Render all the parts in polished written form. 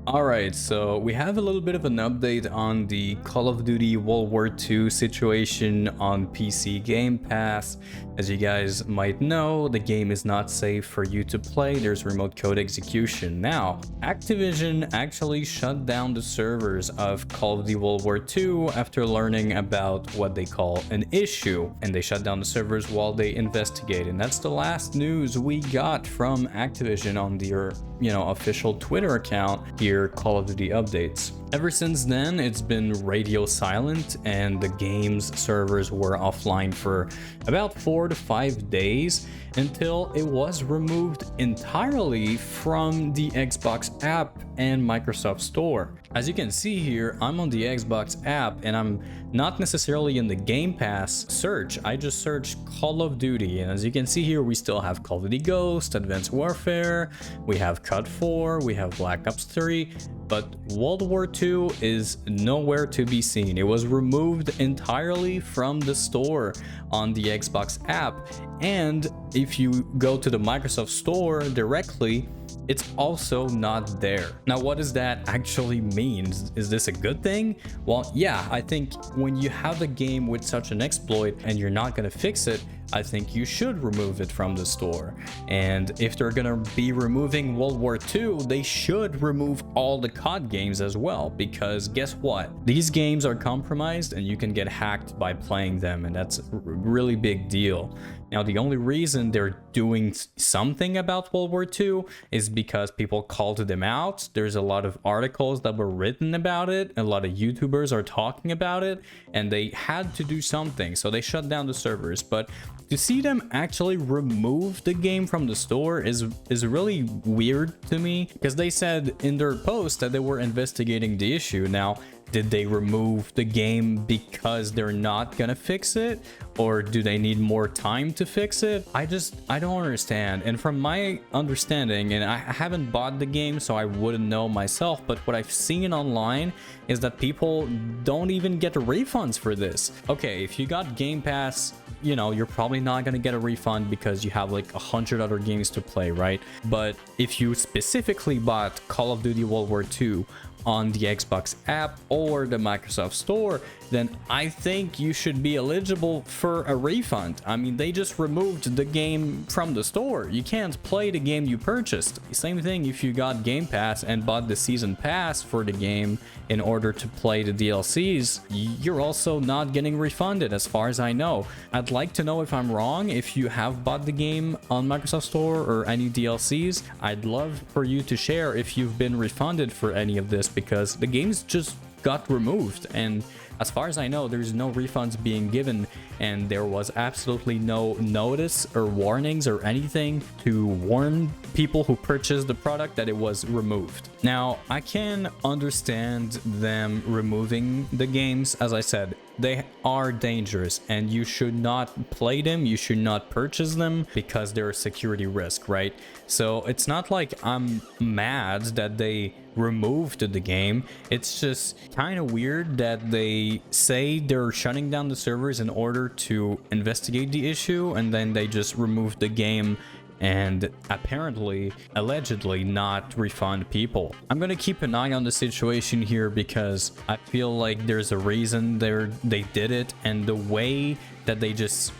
Alright, so we have a little bit of an update on the Call of Duty World War II situation on PC Gamepass. As you guys might know, the game is not safe for you to play. There's remote code execution. Now, Activision actually shut down the servers of Call of Duty World War II after learning about what they call an issue, and they shut down the servers while they investigate. And that's the last news we got from Activision on their, official Twitter account here, Call of Duty updates. Ever since then, it's been radio silent, and the game's servers were offline for about 4 to 5 days until it was removed entirely from the Xbox app and Microsoft Store. As you can see here, I'm on the Xbox app and I'm not necessarily in the Game Pass search. I just searched Call of Duty, and as you can see here, we still have Call of Duty Ghost, Advanced Warfare, we have COD 4, we have Black Ops 3, but World War II is nowhere to be seen. It was removed entirely from the store on the Xbox app, and if you go to the Microsoft Store directly, it's also not there. Now, what does that actually mean? Is this a good thing? Well, yeah, I think when you have a game with such an exploit and you're not gonna fix it, I think you should remove it from the store. And if they're gonna be removing World War II, they should remove all the COD games as well, because guess what? These games are compromised and you can get hacked by playing them, and that's a really big deal. Now, the only reason they're doing something about World War II is because people called them out. There's a lot of articles that were written about it. A lot of YouTubers are talking about it, and they had to do something. So they shut down the servers. But to see them actually remove the game from the store is really weird to me, because they said in their post that they were investigating the issue. Now, did they remove the game because they're not gonna fix it, or do they need more time to fix it? I don't understand. And from my understanding, and I haven't bought the game, so I wouldn't know myself, but what I've seen online is that people don't even get refunds for this. Okay, if you got Game Pass, you're probably not gonna get a refund because you have like 100 other games to play, right? But if you specifically bought Call of Duty World War II on the Xbox app or the Microsoft Store, then I think you should be eligible for a refund. I mean, they just removed the game from the store. You can't play the game you purchased. Same thing if you got Game Pass and bought the season pass for the game in order to play the DLCs, you're also not getting refunded as far as I know. I'd like to know if I'm wrong. If you have bought the game on Microsoft Store or any DLCs, I'd love for you to share if you've been refunded for any of this, because the games just got removed, and as far as I know, there's no refunds being given, and there was absolutely no notice or warnings or anything to warn people who purchased the product that it was removed. Now, I can understand them removing the games. As I said, they are dangerous and you should not play them, you should not purchase them because they're a security risk, right? So it's not like I'm mad that they removed the game. It's just kind of weird that they say they're shutting down the servers in order to investigate the issue, and then they just removed the game and apparently, allegedly, not refund people. I'm gonna keep an eye on the situation here because I feel like there's a reason they did it, and the way that they just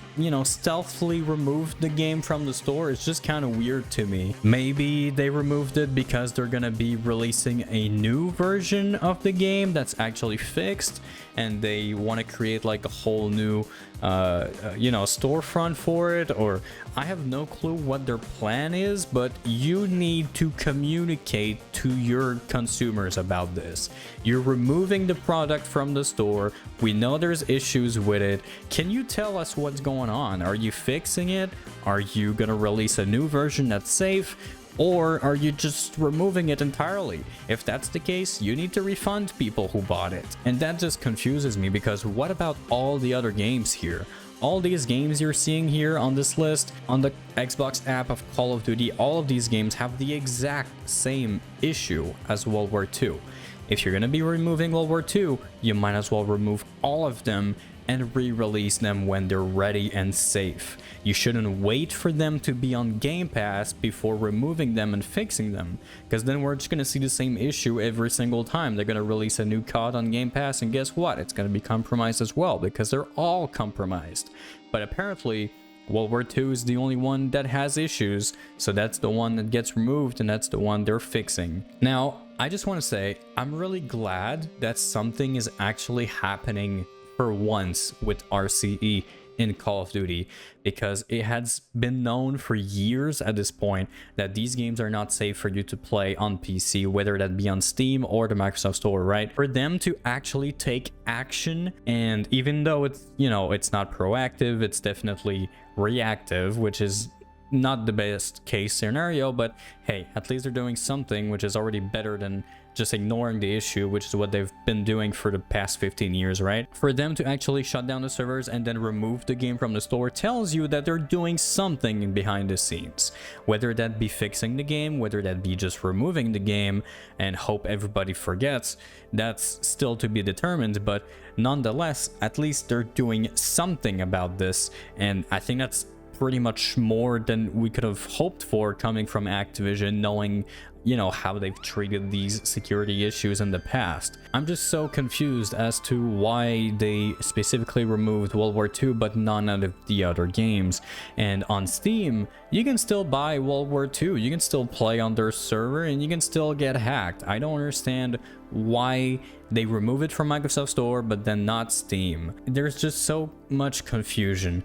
stealthily removed the game from the store is just kind of weird to me. Maybe they removed it because they're gonna be releasing a new version of the game that's actually fixed, and they want to create like a whole new storefront for it, or I have no clue what their plan is. But you need to communicate to your consumers about this. You're removing the product from the store. We know there's issues with it. Can you tell us what's going on? Are you fixing it? Are you gonna release a new version that's safe? Or are you just removing it entirely? If that's the case, you need to refund people who bought it. And that just confuses me, because what about all the other games here? All these games you're seeing here on this list, on the Xbox app of Call of Duty, all of these games have the exact same issue as World War II. If you're gonna be removing World War II, you might as well remove all of them and re-release them when they're ready and safe. You shouldn't wait for them to be on Game Pass before removing them and fixing them, because then we're just going to see the same issue every single time. They're going to release a new COD on Game Pass, and guess what? It's going to be compromised as well, because they're all compromised. But apparently World War II is the only one that has issues, so that's the one that gets removed, and that's the one they're fixing. Now, I just want to say, I'm really glad that something is actually happening for once with RCE in Call of Duty, because it has been known for years at this point that these games are not safe for you to play on PC, whether that be on Steam or the Microsoft Store, right? For them to actually take action, and even though it's, you know, it's not proactive, it's definitely reactive, which is not the best case scenario, but hey, at least they're doing something, which is already better than just ignoring the issue, which is what they've been doing for the past 15 years, right? For them to actually shut down the servers and then remove the game from the store tells you that they're doing something behind the scenes. Whether that be fixing the game, whether that be just removing the game and hope everybody forgets, that's still to be determined, but nonetheless, at least they're doing something about this, and I think that's pretty much more than we could have hoped for coming from Activision, knowing, you know, how they've treated these security issues in the past. I'm just so confused as to why they specifically removed World War II but none of the other games. And on Steam, you can still buy World War II, you can still play on their server, and you can still get hacked. I don't understand why they remove it from Microsoft Store but then not Steam. There's just so much confusion.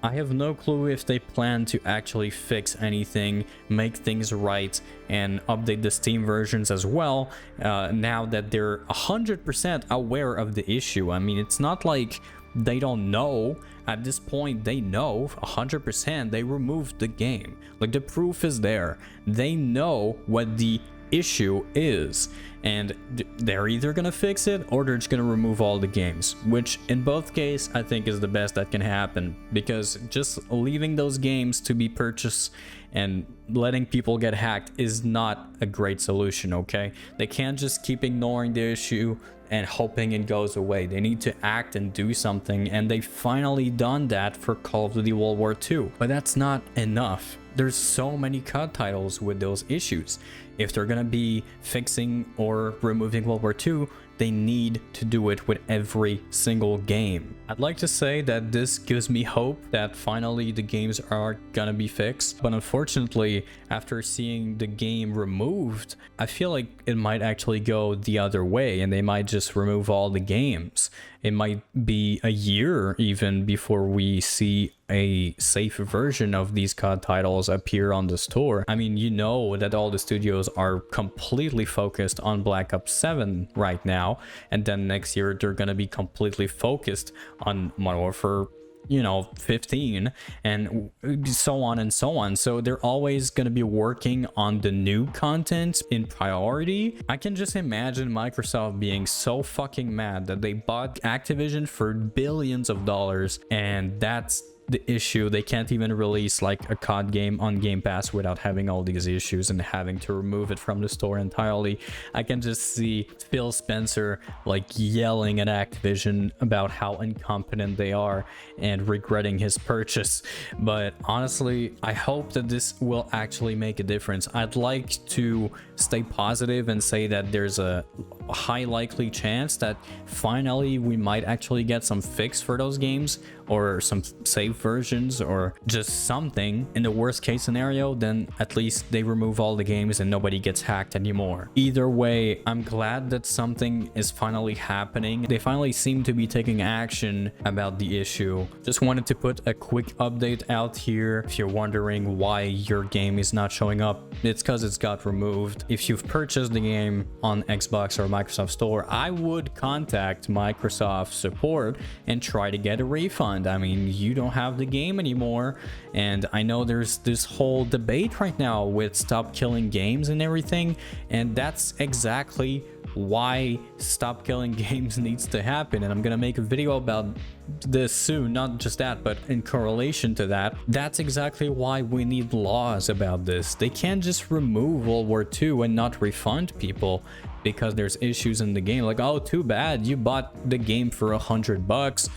I have no clue if they plan to actually fix anything, make things right, and update the Steam versions as well, now that they're 100% aware of the issue. I mean, it's not like they don't know. At this point, they know 100%. They removed the game. Like, the proof is there. They know what the issue is, and they're either gonna fix it or they're just gonna remove all the games, which in both cases I think is the best that can happen, because just leaving those games to be purchased and letting people get hacked is not a great solution. Okay, they can't just keep ignoring the issue and hoping it goes away. They need to act and do something, and they've finally done that for Call of Duty World War II. But that's not enough. There's so many COD titles with those issues. If they're gonna be fixing or removing World War II, they need to do it with every single game. I'd like to say that this gives me hope that finally the games are gonna be fixed, but unfortunately, after seeing the game removed, I feel like it might actually go the other way, and they might just remove all the games. It might be a year even before we see a safe version of these COD titles appear on the store. I mean, you know that all the studios are completely focused on Black Ops 7 right now, and then next year they're gonna be completely focused on Modern Warfare, you know, 15, and so on and so on. So they're always going to be working on the new content in priority. I can just imagine Microsoft being so fucking mad that they bought Activision for billions of dollars, and that's the issue. They can't even release like a COD game on Game Pass without having all these issues and having to remove it from the store entirely. I can just see Phil Spencer like yelling at Activision about how incompetent they are and regretting his purchase. But honestly, I hope that this will actually make a difference. I'd like to stay positive and say that there's a high likely chance that finally we might actually get some fix for those games, or some safe versions, or just something. In the worst case scenario, then at least they remove all the games and nobody gets hacked anymore. Either way, I'm glad that something is finally happening. They finally seem to be taking action about the issue. Just wanted to put a quick update out here. If you're wondering why your game is not showing up, it's because it's got removed. If you've purchased the game on Xbox or Microsoft Store, I would contact Microsoft support and try to get a refund. I mean, you don't have the game anymore, and I know there's this whole debate right now with stop killing games and everything, and that's exactly why stop killing games needs to happen, and I'm gonna make a video about this soon. Not just that, but in correlation to that, that's exactly why we need laws about this. They can't just remove World War II and not refund people because there's issues in the game. Like, oh, too bad, you bought the game for $100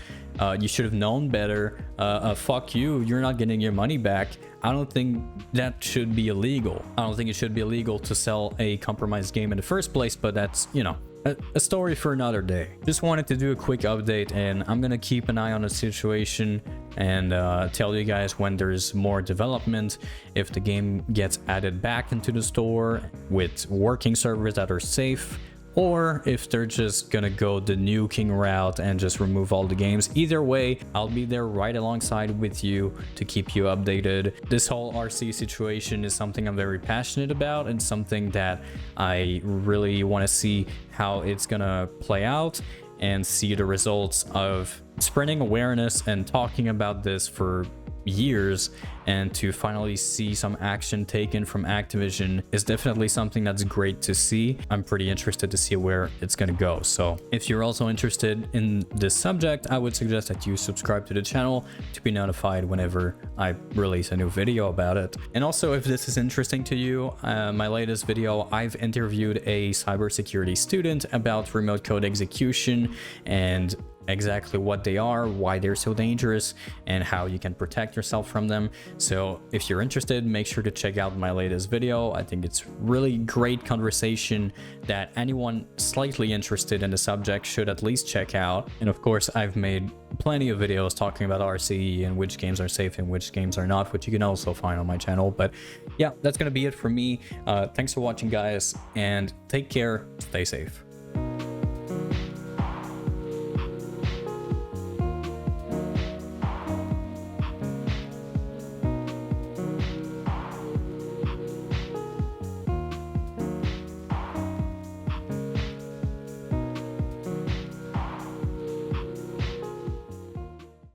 You should have known better. Fuck you, you're not getting your money back. I don't think that should be illegal. I don't think it should be illegal to sell a compromised game in the first place, but that's, you know, a story for another day. Just wanted to do a quick update, and I'm gonna keep an eye on the situation and tell you guys when there's more development, if the game gets added back into the store with working servers that are safe, or if they're just gonna go the nuking route and just remove all the games. Either way, I'll be there right alongside with you to keep you updated. This whole RC situation is something I'm very passionate about and something that I really want to see how it's gonna play out and see the results of spreading awareness and talking about this for years, and to finally see some action taken from Activision is definitely something that's great to see. I'm pretty interested to see where it's gonna go. So if you're also interested in this subject, I would suggest that you subscribe to the channel to be notified whenever I release a new video about it. And also, if this is interesting to you, my latest video, I've interviewed a cybersecurity student about remote code execution and exactly what they are, why they're so dangerous, and how you can protect yourself from them. So if you're interested, make sure to check out my latest video. I think it's really great conversation that anyone slightly interested in the subject should at least check out. And of course, I've made plenty of videos talking about RCE and which games are safe and which games are not, which you can also find on my channel. But yeah, that's gonna be it for me. Thanks for watching, guys, and take care, stay safe.